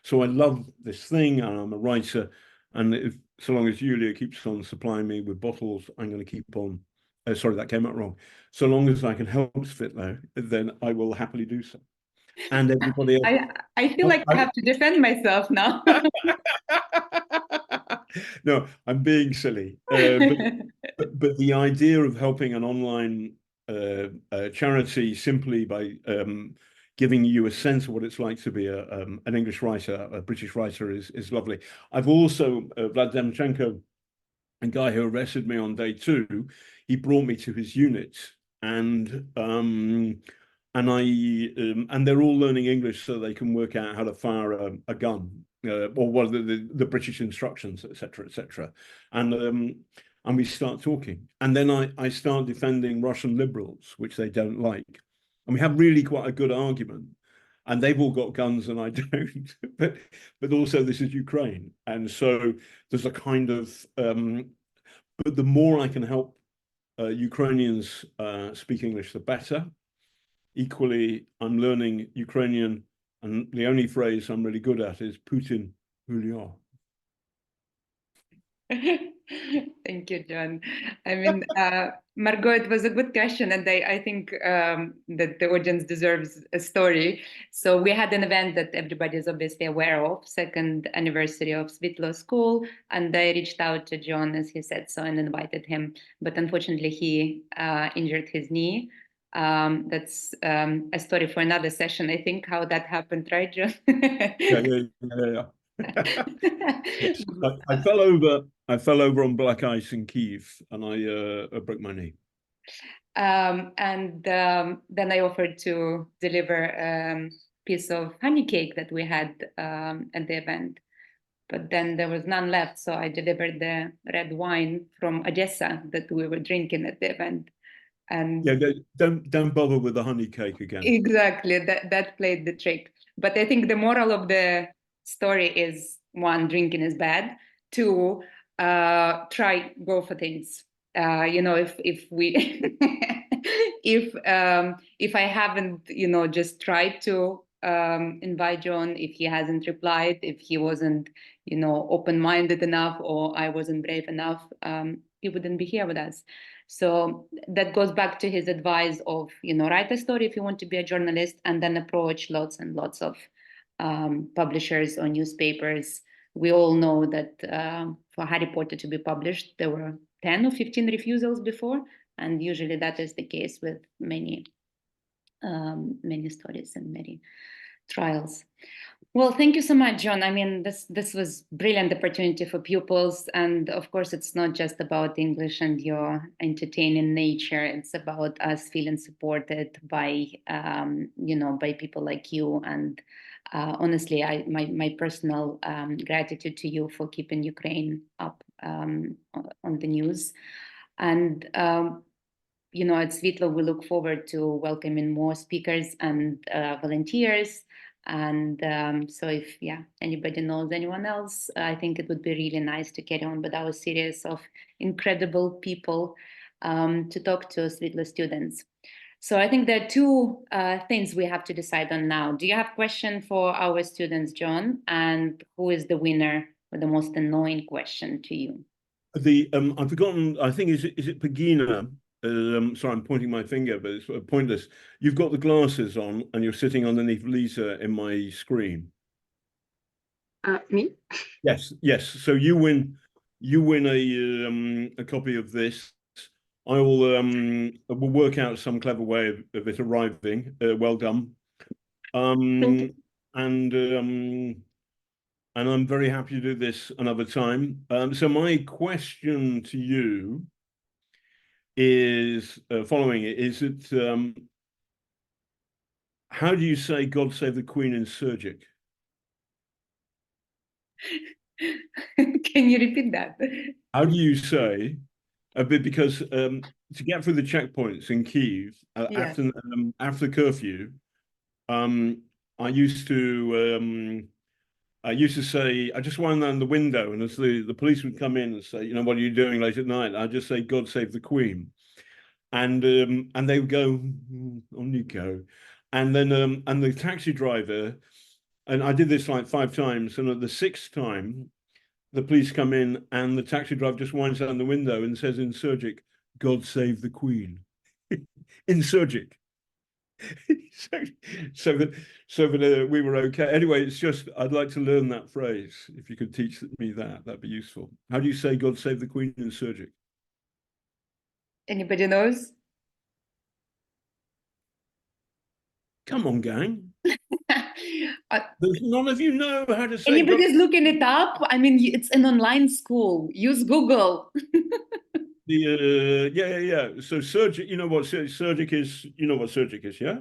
So I love this thing, and I'm a writer, and so long as Yulia keeps on supplying me with bottles, I'm going to keep on. Sorry, that came out wrong. So long as I can help Svitlo, then I will happily do so. And everybody else. I feel like I have to defend myself now. No, I'm being silly. But the idea of helping an online charity simply by giving you a sense of what it's like to be an English writer, a British writer, is lovely. I've also, Vlad Demchenko, a guy who arrested me on day 2, he brought me to his unit, and they're all learning English so they can work out how to fire a gun, or what are the British instructions, etc., etc. And we start talking, and then I start defending Russian liberals, which they don't like, and we have really quite a good argument. And they've all got guns and I don't, but also this is Ukraine, and so there's a kind of but the more I can help Ukrainians speak English, the better. Equally, I'm learning Ukrainian, and the only phrase I'm really good at is Putin Hulia. Thank you, John. I mean, Margot, it was a good question, and I think that the audience deserves a story. So we had an event that everybody is obviously aware of, second anniversary of Svitlo School, and I reached out to John, as he said so, and invited him. But unfortunately, he injured his knee. That's a story for another session, I think, how that happened, right, John? Yeah. Yes. I fell over on black ice in Kyiv, and I broke my knee. And then I offered to deliver a piece of honey cake that we had at the event, but then there was none left, so I delivered the red wine from Odessa that we were drinking at the event. And yeah, don't bother with the honey cake again. Exactly, that played the trick. But I think the moral of the story is, 1, drinking is bad. 2, go for things. If we if I haven't just tried to invite John, if he hasn't replied, if he wasn't open-minded enough, or I wasn't brave enough, he wouldn't be here with us. So that goes back to his advice of, write a story if you want to be a journalist, and then approach lots and lots of publishers or newspapers. We all know that for Harry Potter to be published, there were 10 or 15 refusals before, and usually that is the case with many stories and many trials. Well, thank you so much, John. I mean, this was brilliant opportunity for pupils, and of course, it's not just about English and your entertaining nature. It's about us feeling supported by, by people like you. And honestly, my personal gratitude to you for keeping Ukraine up on the news. And at Svitlo, we look forward to welcoming more speakers and volunteers. And so if anybody knows anyone else, I think it would be really nice to carry on with our series of incredible people to talk to Svitlo students. So I think there are 2 things we have to decide on now. Do you have a question for our students, John? And who is the winner with the most annoying question to you? I've forgotten, I think, is it Pagina? Sorry, I'm pointing my finger, but it's pointless. You've got the glasses on, and you're sitting underneath Lisa in my screen. Me? Yes. So you win a copy of this. I will work out some clever way of it arriving. Well done. And I'm very happy to do this another time. So my question to you is following it. Is it how do you say "God save the Queen" in Sergic? Can you repeat that? How do you say? Because to get through the checkpoints in Kyiv after curfew, I used to say, I just went down the window, and as the police would come in and say, what are you doing late at night? I just say, "God save the Queen," and they would go, "On you go," and then and the taxi driver, and I did this like 5 times, and at the 6th time, the police come in and the taxi driver just winds down the window and says in Sergic, "God save the Queen." In Sergic. so that we were okay. Anyway, it's just I'd like to learn that phrase. If you could teach me that, that'd be useful. How do you say "God save the Queen" in Sergic? Anybody knows? Come on, gang. Uh, There's none of you know how to say. Anybody's looking it up? I mean, it's an online school. Use Google. Yeah. So Sergic, you know what Sergic is? You know what Sergic is, yeah?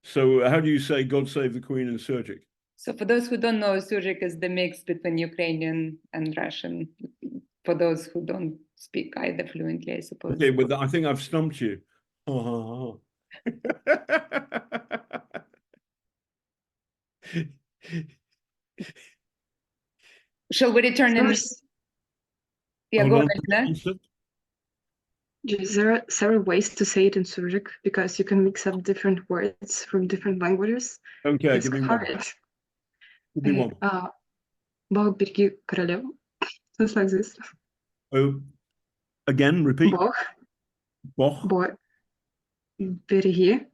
So how do you say "God save the Queen" in Sergic? So for those who don't know, Surjik is the mix between Ukrainian and Russian. For those who don't speak either fluently, I suppose. Okay, but I think I've stumped you. Shall we return in? Yeah, Hold go on. ahead. There are several ways to say it in Surzhyk because you can mix up different words from different languages. Okay, It's give me hard. one. Give me one. Бог береги королеву. Just like this. Oh, again, repeat. Бог береги.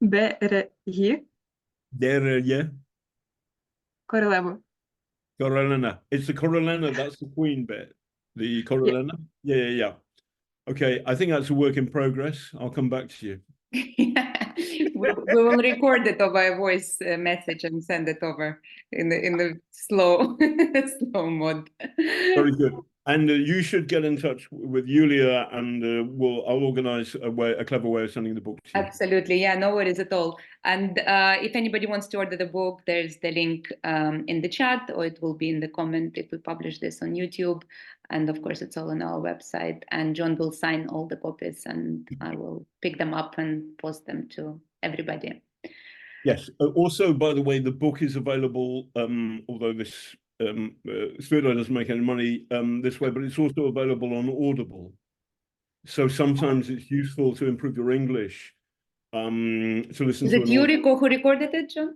Береги. Береги. Королеву. Corolena. It's the Corolena. That's the Queen bit. The Corolena. Yeah. Okay, I think that's a work in progress. I'll come back to you. We will record it over a voice message and send it over in the slow mode. Very good. And you should get in touch with Yulia, and I'll organize a clever way of sending the book to you. Absolutely, yeah, no worries at all. And if anybody wants to order the book, there's the link in the chat, or it will be in the comment if we publish this on YouTube. And of course, it's all on our website. And John will sign all the copies, and I will pick them up and post them to everybody. Yes. Also, by the way, the book is available, although this Svitlo doesn't make any money this way, but it's also available on Audible. So sometimes it's useful to improve your English to listen Is to it Yuriko who recorded it, John?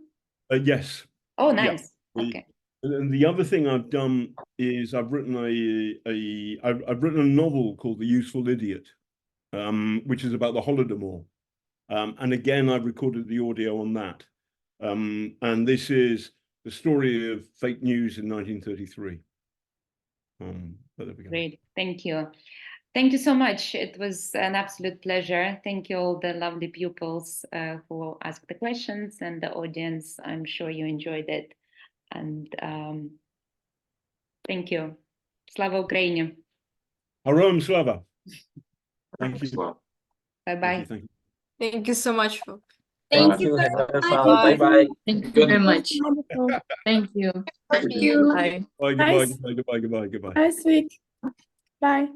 Yes. Oh, nice. Yeah. Okay. And the other thing I've done is I've written I've written a novel called The Useful Idiot, which is about the Holodomor. And again, I've recorded the audio on that. And this is the story of fake news in 1933. But there we go. Great, thank you. Thank you so much. It was an absolute pleasure. Thank you all the lovely pupils who asked the questions, and the audience. I'm sure you enjoyed it. And thank you. Slava Ukraini. Arom Slava. Thank you. Bye-bye. Thank you. Thank you so much. Thank you. Bye-bye. Thank you very much. Thank you. Thank you. Bye. Goodbye. Bye, Svit. Bye.